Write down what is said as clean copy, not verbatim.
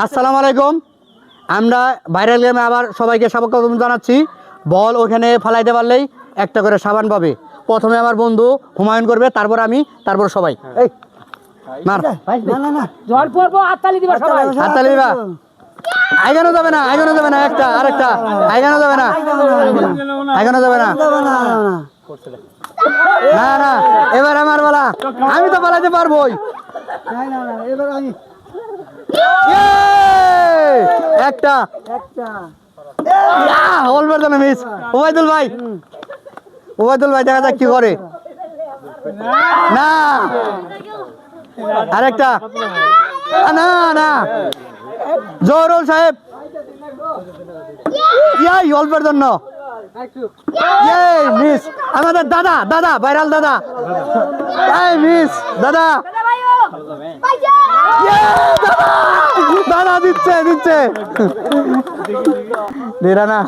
আসসালামু আলাইকুম। আমরা ভাইরাল গেমে আবার সবাইকে স্বাগতম জানাচ্ছি। বল ওখানে ফেলাইতে পারলেই একটা করে সাবান পাবে। প্রথমে আমার বন্ধু হুমায়ুন করবে, তারপর আমি, তারপর সবাই। এই মার। জল পড়বো, হাততালি দিবা সবাই। হাততালি দিবা। আইগানো যাবে না, আইগানো যাবে না, একটা আরেকটা আইগানো যাবে না, আইগানো যাবে না। না না, এবার আমার বলা, আমি তো পালাতে পারবোই। একটা বলবার জন্য মিস। ওবায়দুল ভাই, ওবায়দুল ভাই দেখা যাক কি করে। না আরেকটা, না না, জহরুল সাহেব ইয়াই অল্পের জন্য মিস। আমাদের দাদা, দাদা ভাইরাল দাদা, এই মিস দাদা, দাদা দিচ্ছে দিচ্ছে দেরা না।